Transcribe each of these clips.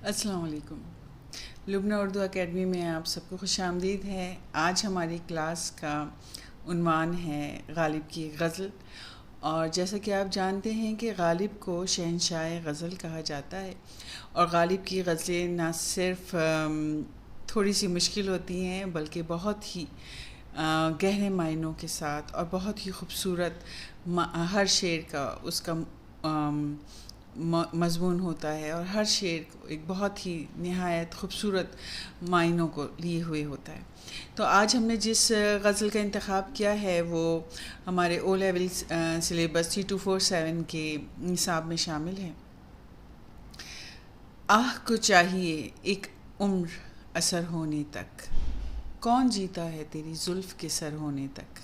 السلام علیکم۔ لبنہ اردو اکیڈمی میں آپ سب کو خوش آمدید ہے۔ آج ہماری کلاس کا عنوان ہے غالب کی غزل، اور جیسا کہ آپ جانتے ہیں کہ غالب کو شہنشاہ غزل کہا جاتا ہے، اور غالب کی غزلیں نہ صرف تھوڑی سی مشکل ہوتی ہیں بلکہ بہت ہی گہرے معنوں کے ساتھ اور بہت ہی خوبصورت ہر شعر کا اس کا مضمون ہوتا ہے، اور ہر شعر ایک بہت ہی نہایت خوبصورت معنوں کو لیے ہوئے ہوتا ہے۔ تو آج ہم نے جس غزل کا انتخاب کیا ہے وہ ہمارے او لیول سلیبس 3247 کے نصاب میں شامل ہے۔ آہ کو چاہیے ایک عمر اثر ہونے تک، کون جیتا ہے تیری زلف کے سر ہونے تک۔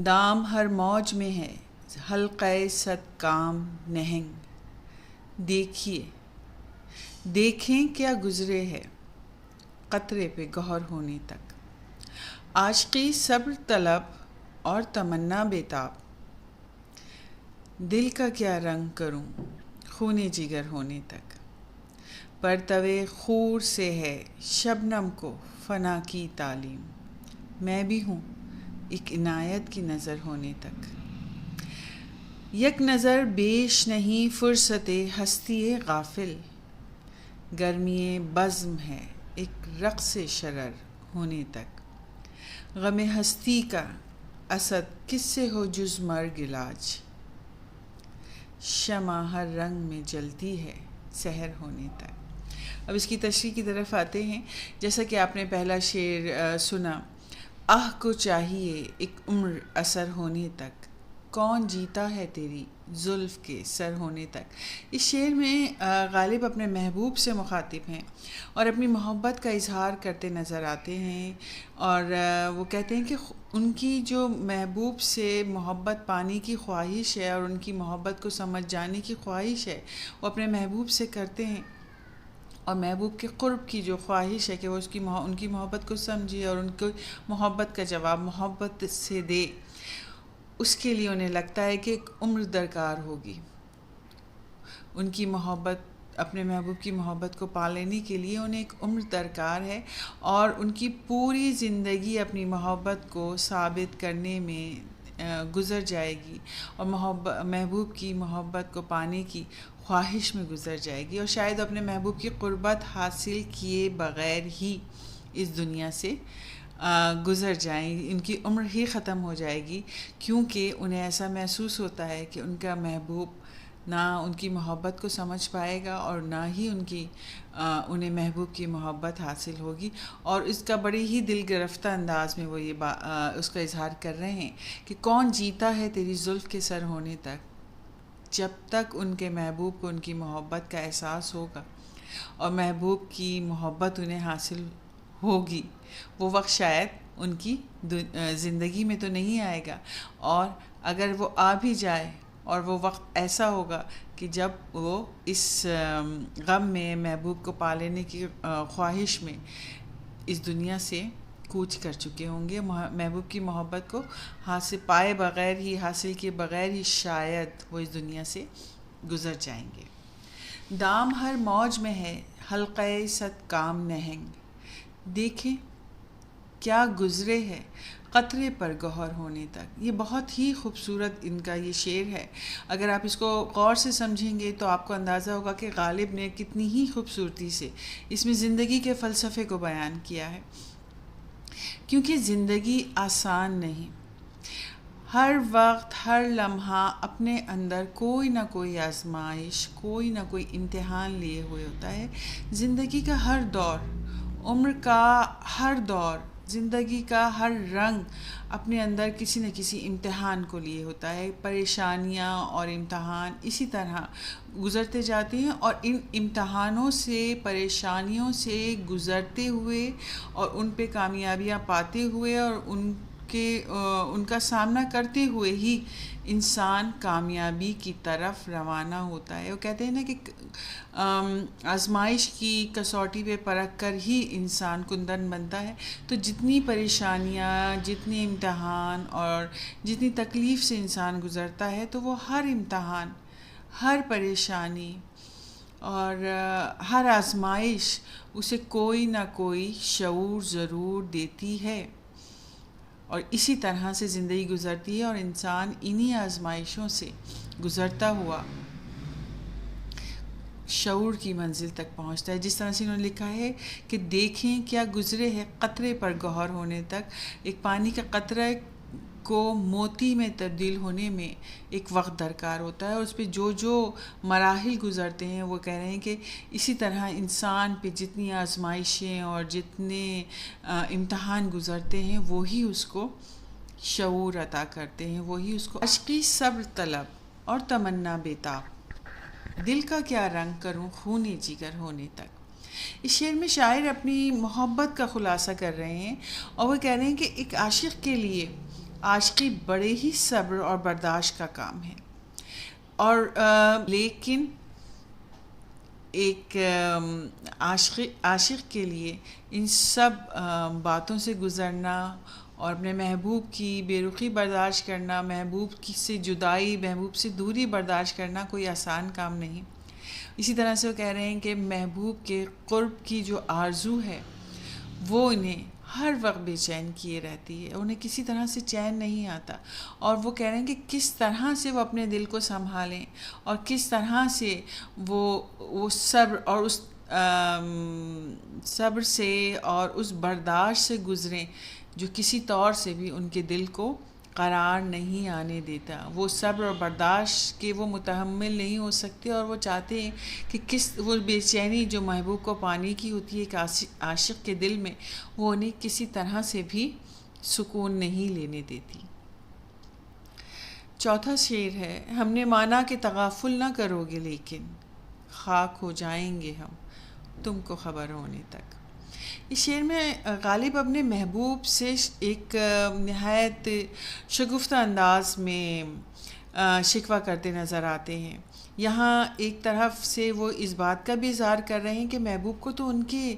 دام ہر موج میں ہے حلقہ صد کام نہنگ، دیکھیے دیکھیں کیا گزرے ہے قطرے پہ گہر ہونے تک۔ عاشقی صبر طلب اور تمنا بیتاب، دل کا کیا رنگ کروں خون جگر ہونے تک۔ پرتوے خور سے ہے شبنم کو فنا کی تعلیم، میں بھی ہوں ایک عنایت کی نظر ہونے تک۔ یک نظر بیش نہیں فرصت ہستی غافل، گرمی بزم ہے ایک رقص شرر ہونے تک۔ غم ہستی کا اسد کس سے ہو جز مرگ علاج، شمع ہر رنگ میں جلتی ہے سحر ہونے تک۔ اب اس کی تشریح کی طرف آتے ہیں۔ جیسا کہ آپ نے پہلا شعر سنا، آہ کو چاہیے ایک عمر اثر ہونے تک، کون جیتا ہے تیری زلف کے سر ہونے تک۔ اس شعر میں غالب اپنے محبوب سے مخاطب ہیں اور اپنی محبت کا اظہار کرتے نظر آتے ہیں، اور وہ کہتے ہیں کہ ان کی جو محبوب سے محبت پانے کی خواہش ہے اور ان کی محبت کو سمجھ جانے کی خواہش ہے وہ اپنے محبوب سے کرتے ہیں، اور محبوب کے قرب کی جو خواہش ہے کہ وہ ان کی محبت کو سمجھے اور ان کو محبت کا جواب محبت سے دے، اس کے لیے انہیں لگتا ہے کہ ایک عمر درکار ہوگی۔ ان کی محبت، اپنے محبوب کی محبت کو پا لینے کے لیے انہیں ایک عمر درکار ہے، اور ان کی پوری زندگی اپنی محبت کو ثابت کرنے میں گزر جائے گی، اور محبوب کی محبت کو پانے کی خواہش میں گزر جائے گی، اور شاید اپنے محبوب کی قربت حاصل کیے بغیر ہی اس دنیا سے گزر جائیں گی، ان کی عمر ہی ختم ہو جائے گی، کیونکہ انہیں ایسا محسوس ہوتا ہے کہ ان کا محبوب نہ ان کی محبت کو سمجھ پائے گا اور نہ ہی انہیں محبوب کی محبت حاصل ہوگی۔ اور اس کا بڑے ہی دل گرفتہ انداز میں وہ اس کا اظہار کر رہے ہیں کہ کون جیتا ہے تیری زلف کے سر ہونے تک، جب تک ان کے محبوب کو ان کی محبت کا احساس ہوگا اور محبوب کی محبت انہیں حاصل ہوگی، وہ وقت شاید ان کی زندگی میں تو نہیں آئے گا، اور اگر وہ آ بھی جائے اور وہ وقت ایسا ہوگا کہ جب وہ اس غم میں محبوب کو پا لینے کی خواہش میں اس دنیا سے کوچ کر چکے ہوں گے، محبوب کی محبت کو حاصل پائے بغیر ہی، حاصل کیے بغیر ہی شاید وہ اس دنیا سے گزر جائیں گے۔ دام ہر موج میں ہے حلقہ صد کام نہنگ، دیکھیں کیا گزرے ہے قطرے پر گہر ہونے تک۔ یہ بہت ہی خوبصورت ان کا یہ شعر ہے۔ اگر آپ اس کو غور سے سمجھیں گے تو آپ کو اندازہ ہوگا کہ غالب نے کتنی ہی خوبصورتی سے اس میں زندگی کے فلسفے کو بیان کیا ہے، کیونکہ زندگی آسان نہیں۔ ہر وقت ہر لمحہ اپنے اندر کوئی نہ کوئی آزمائش، کوئی نہ کوئی امتحان لیے ہوئے ہوتا ہے۔ زندگی کا ہر دور، عمر کا ہر دور، زندگی کا ہر رنگ اپنے اندر کسی نہ کسی امتحان کو لیے ہوتا ہے۔ پریشانیاں اور امتحان اسی طرح گزرتے جاتے ہیں، اور ان امتحانوں سے، پریشانیوں سے گزرتے ہوئے اور ان پہ کامیابیاں پاتے ہوئے اور ان کا سامنا کرتے ہوئے ہی انسان کامیابی کی طرف روانہ ہوتا ہے۔ وہ کہتے ہیں نا کہ آزمائش کی کسوٹی پہ پرکھ کر ہی انسان کندن بنتا ہے۔ تو جتنی پریشانیاں، جتنے امتحان اور جتنی تکلیف سے انسان گزرتا ہے، تو وہ ہر امتحان، ہر پریشانی، اور ہر آزمائش اسے کوئی نہ کوئی شعور ضرور دیتی ہے، اور اسی طرح سے زندگی گزرتی ہے، اور انسان انہی آزمائشوں سے گزرتا ہوا شعور کی منزل تک پہنچتا ہے۔ جس طرح سے انہوں نے لکھا ہے کہ دیکھیں کیا گزرے ہے قطرے پر گوہر ہونے تک، ایک پانی کا قطرہ کو موتی میں تبدیل ہونے میں ایک وقت درکار ہوتا ہے، اور اس پہ جو جو مراحل گزرتے ہیں وہ کہہ رہے ہیں کہ اسی طرح انسان پہ جتنی آزمائشیں اور جتنے امتحان گزرتے ہیں وہی اس کو شعور عطا کرتے ہیں، وہی اس کو عشقی صبر طلب اور تمنا بیتاب، دل کا کیا رنگ کروں خون جگر ہونے تک۔ اس شعر میں شاعر اپنی محبت کا خلاصہ کر رہے ہیں، اور وہ کہہ رہے ہیں کہ ایک عاشق کے لیے عاشقی بڑے ہی صبر اور برداشت کا کام ہے، اور لیکن ایک عاشق کے لیے ان سب باتوں سے گزرنا اور اپنے محبوب کی بے رخی برداشت کرنا، محبوب کی سے جدائی، محبوب سے دوری برداشت کرنا کوئی آسان کام نہیں۔ اسی طرح سے وہ کہہ رہے ہیں کہ محبوب کے قرب کی جو آرزو ہے وہ انہیں ہر وقت بے چین کیے رہتی ہے، انہیں کسی طرح سے چین نہیں آتا، اور وہ کہہ رہے ہیں کہ کس طرح سے وہ اپنے دل کو سنبھالیں اور کس طرح سے وہ صبر اور اس صبر سے اور اس برداشت سے گزریں جو کسی طور سے بھی ان کے دل کو قرار نہیں آنے دیتا۔ وہ صبر اور برداشت کے وہ متحمل نہیں ہو سکتے، اور وہ چاہتے ہیں کہ وہ بے چینی جو محبوب کو پانے کی ہوتی ہے ایک عاشق کے دل میں، وہ انہیں کسی طرح سے بھی سکون نہیں لینے دیتی۔ چوتھا شعر ہے، ہم نے مانا کہ تغافل نہ کرو گے لیکن خاک ہو جائیں گے ہم تم کو خبر ہونے تک۔ اس شعر میں غالب اپنے محبوب سے ایک نہایت شگفتہ انداز میں شکوہ کرتے نظر آتے ہیں۔ یہاں ایک طرف سے وہ اس بات کا بھی اظہار کر رہے ہیں کہ محبوب کو تو ان کے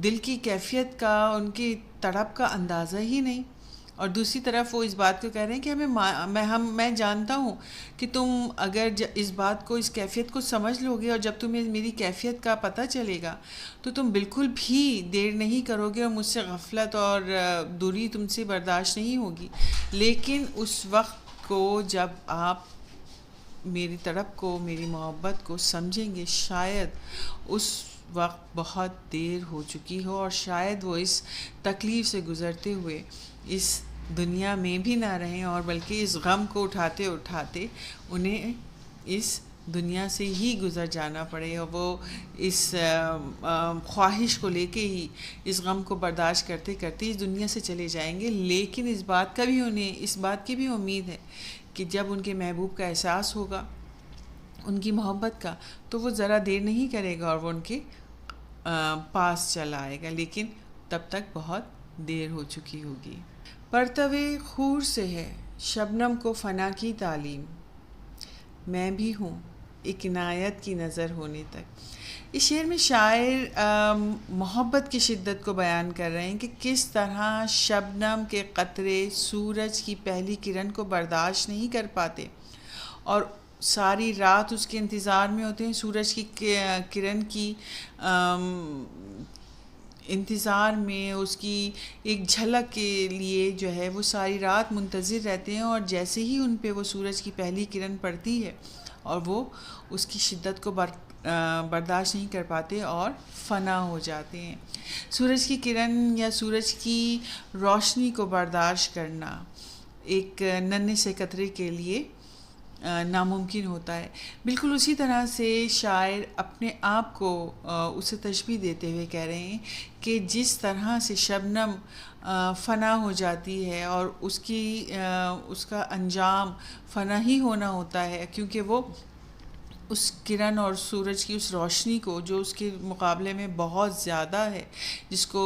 دل کی کیفیت کا، ان کی تڑپ کا اندازہ ہی نہیں، اور دوسری طرف وہ اس بات کو کہہ رہے ہیں کہ میں جانتا ہوں کہ تم اگر اس بات کو، اس کیفیت کو سمجھ لو گے، اور جب تمہیں میری کیفیت کا پتہ چلے گا تو تم بالکل بھی دیر نہیں کرو گے، اور مجھ سے غفلت اور دوری تم سے برداشت نہیں ہوگی، لیکن اس وقت کو جب آپ میری طرف کو، میری محبت کو سمجھیں گے، شاید اس وقت بہت دیر ہو چکی ہو، اور شاید وہ اس تکلیف سے گزرتے ہوئے اس دنیا میں بھی نہ رہیں، اور بلکہ اس غم کو اٹھاتے اٹھاتے انہیں اس دنیا سے ہی گزر جانا پڑے، اور وہ اس خواہش کو لے کے ہی اس غم کو برداشت کرتے کرتے اس دنیا سے چلے جائیں گے۔ لیکن اس بات کا بھی انہیں اس بات کی بھی امید ہے کہ جب ان کے محبوب کا احساس ہوگا، ان کی محبت کا، تو وہ ذرا دیر نہیں کرے گا اور وہ ان کے پاس چلا آئے گا، لیکن تب تک بہت دیر ہو چکی ہوگی۔ پرتوے خور سے ہے شبنم کو فنا کی تعلیم، میں بھی ہوں ایک عنایت کی نظر ہونے تک۔ اس شعر میں شاعر محبت کی شدت کو بیان کر رہے ہیں کہ کس طرح شبنم کے قطرے سورج کی پہلی کرن کو برداشت نہیں کر پاتے، اور ساری رات اس کے انتظار میں ہوتے ہیں، سورج کی کرن کی انتظار میں، اس کی ایک جھلک کے لیے جو ہے وہ ساری رات منتظر رہتے ہیں، اور جیسے ہی ان پہ وہ سورج کی پہلی کرن پڑتی ہے اور وہ اس کی شدت کو برداشت نہیں کر پاتے اور فنا ہو جاتے ہیں۔ سورج کی کرن یا سورج کی روشنی کو برداشت کرنا ایک ننھے سے قطرے کے لیے ناممکن ہوتا ہے۔ بالکل اسی طرح سے شاعر اپنے آپ کو اسے تشبیہ دیتے ہوئے کہہ رہے ہیں کہ جس طرح سے شبنم فنا ہو جاتی ہے، اور اس کا انجام فنا ہی ہونا ہوتا ہے، کیونکہ وہ اس کرن اور سورج کی اس روشنی کو جو اس کے مقابلے میں بہت زیادہ ہے، جس کو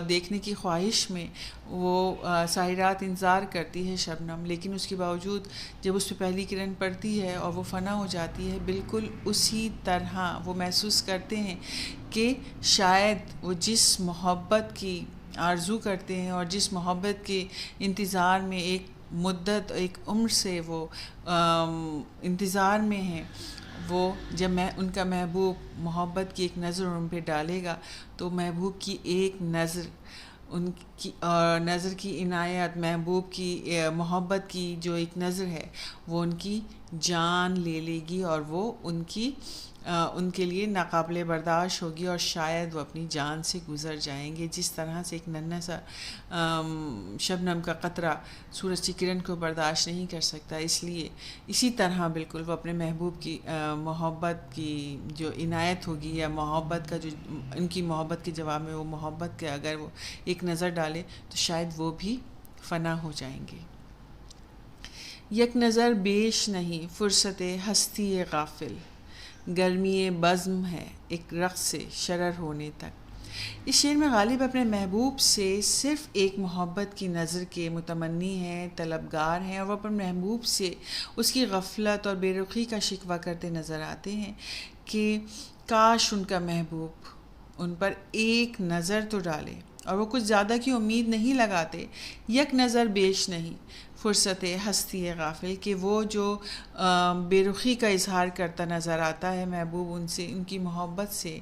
دیکھنے کی خواہش میں وہ ساری رات انتظار کرتی ہے شبنم، لیکن اس کے باوجود جب اس پہ پہلی کرن پڑتی ہے اور وہ فنا ہو جاتی ہے، بالکل اسی طرح وہ محسوس کرتے ہیں کہ شاید وہ جس محبت کی آرزو کرتے ہیں اور جس محبت کے انتظار میں ایک مدت، ایک عمر سے وہ انتظار میں ہیں، وہ جب میں ان کا محبوب محبت کی ایک نظر ان پہ ڈالے گا تو محبوب کی ایک نظر ان کی نظر کی عنایت، محبوب کی محبت کی جو ایک نظر ہے وہ ان کی جان لے لے گی، اور وہ ان کے لیے ناقابل برداشت ہوگی، اور شاید وہ اپنی جان سے گزر جائیں گے، جس طرح سے ایک ننھا سا شبنم کا قطرہ سورج کی کرن کو برداشت نہیں کر سکتا، اس لیے اسی طرح بالکل وہ اپنے محبوب کی محبت کی جو عنایت ہوگی، یا محبت کا جو ان کی محبت کے جواب میں وہ محبت کے اگر وہ ایک نظر ڈالے تو شاید وہ بھی فنا ہو جائیں گے۔ یک نظر بیش نہیں فرصت ہستی غافل، گرمی بزم ہے ایک رقص سے شرر ہونے تک۔ اس شعر میں غالب اپنے محبوب سے صرف ایک محبت کی نظر کے متمنی ہیں، طلبگار ہیں، اور وہ اپنے محبوب سے اس کی غفلت اور بے رخی کا شکوہ کرتے نظر آتے ہیں کہ کاش ان کا محبوب ان پر ایک نظر تو ڈالے، اور وہ کچھ زیادہ کی امید نہیں لگاتے۔ یک نظر بیش نہیں فرصت ہستی غافل، کہ وہ جو بے رخی کا اظہار کرتا نظر آتا ہے محبوب ان سے، ان کی محبت سے،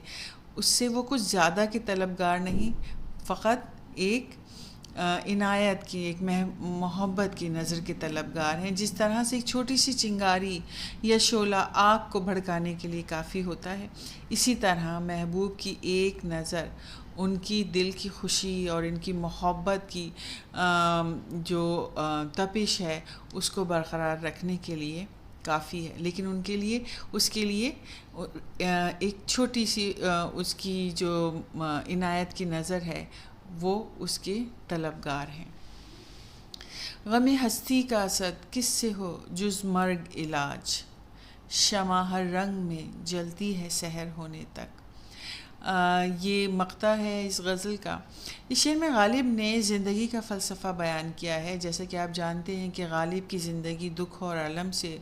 اس سے وہ کچھ زیادہ کے طلبگار نہیں، فقط ایک عنایت کی، ایک محبت کی نظر کے طلبگار ہیں۔ جس طرح سے ایک چھوٹی سی چنگاری یا شعلہ آگ کو بھڑکانے کے لیے کافی ہوتا ہے، اسی طرح محبوب کی ایک نظر ان کی دل کی خوشی اور ان کی محبت کی جو تپش ہے اس کو برقرار رکھنے کے لیے کافی ہے، لیکن ان کے لیے اس کے لیے ایک چھوٹی سی اس کی جو عنایت کی نظر ہے وہ اس کے طلبگار ہیں۔ غم ہستی کا اسد کس سے ہو جز مرگ علاج، شمع ہر رنگ میں جلتی ہے سحر ہونے تک۔ یہ مقطع ہے اس غزل کا۔ اس شعر میں غالب نے زندگی کا فلسفہ بیان کیا ہے۔ جیسا کہ آپ جانتے ہیں کہ غالب کی زندگی دکھ اور الم سے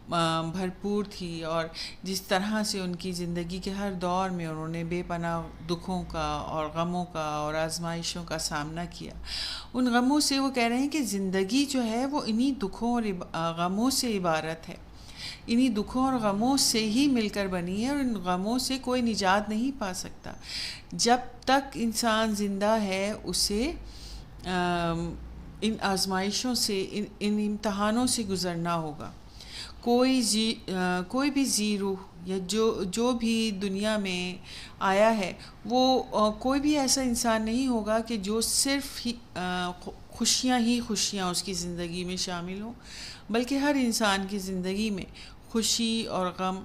بھرپور تھی، اور جس طرح سے ان کی زندگی کے ہر دور میں انہوں نے بے پناہ دکھوں کا اور غموں کا اور آزمائشوں کا سامنا کیا۔ ان غموں سے وہ کہہ رہے ہیں کہ زندگی جو ہے وہ انہی دکھوں اور غموں سے عبارت ہے، انہی دکھوں اور غموں سے ہی مل کر بنی ہے، اور ان غموں سے کوئی نجات نہیں پا سکتا۔ جب تک انسان زندہ ہے اسے ان آزمائشوں سے، ان امتحانوں سے گزرنا ہوگا۔ کوئی بھی ذی روح یا جو بھی دنیا میں آیا ہے وہ کوئی بھی ایسا انسان نہیں ہوگا کہ جو صرف ہی خوشیاں اس کی زندگی میں شامل ہوں، بلکہ ہر انسان کی زندگی میں خوشی اور غم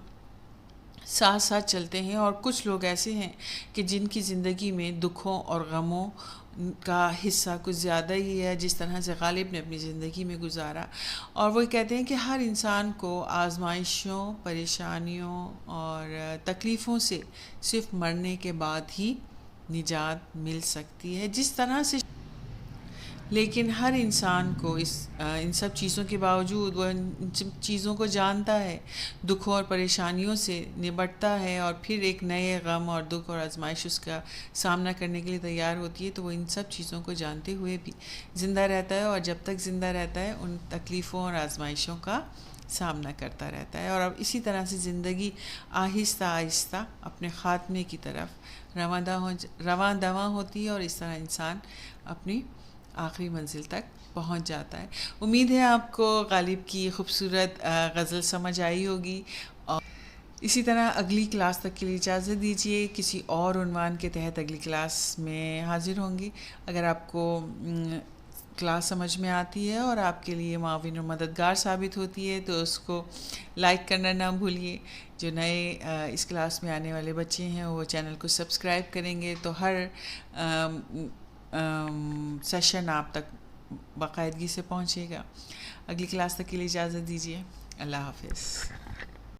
ساتھ ساتھ چلتے ہیں، اور کچھ لوگ ایسے ہیں کہ جن کی زندگی میں دکھوں اور غموں کا حصہ کچھ زیادہ ہی ہے، جس طرح سے غالب نے اپنی زندگی میں گزارا۔ اور وہ کہتے ہیں کہ ہر انسان کو آزمائشوں، پریشانیوں اور تکلیفوں سے صرف مرنے کے بعد ہی نجات مل سکتی ہے، جس طرح سے لیکن ہر انسان کو ان سب چیزوں کے باوجود وہ ان چیزوں کو جانتا ہے، دکھوں اور پریشانیوں سے نبٹتا ہے، اور پھر ایک نئے غم اور دکھ اور آزمائش اس کا سامنا کرنے کے لیے تیار ہوتی ہے، تو وہ ان سب چیزوں کو جانتے ہوئے بھی زندہ رہتا ہے، اور جب تک زندہ رہتا ہے ان تکلیفوں اور آزمائشوں کا سامنا کرتا رہتا ہے، اور اب اسی طرح سے زندگی آہستہ آہستہ اپنے خاتمے کی طرف رواں دواں ہوتی ہے، اور اس طرح انسان اپنی آخری منزل تک پہنچ جاتا ہے۔ امید ہے آپ کو غالب کی خوبصورت غزل سمجھ آئی ہوگی، اور اسی طرح اگلی کلاس تک کے لیے اجازت دیجیے۔ کسی اور عنوان کے تحت اگلی کلاس میں حاضر ہوں گی۔ اگر آپ کو کلاس سمجھ میں آتی ہے اور آپ کے لیے معاون اور مددگار ثابت ہوتی ہے تو اس کو لائک کرنا نہ بھولیے۔ جو نئے اس کلاس میں آنے والے بچے ہیں وہ چینل کو سبسکرائب کریں گے تو ہر سیشن آپ تک باقاعدگی سے پہنچے گا۔ اگلی کلاس تک کے لیے اجازت دیجیے۔ اللہ حافظ۔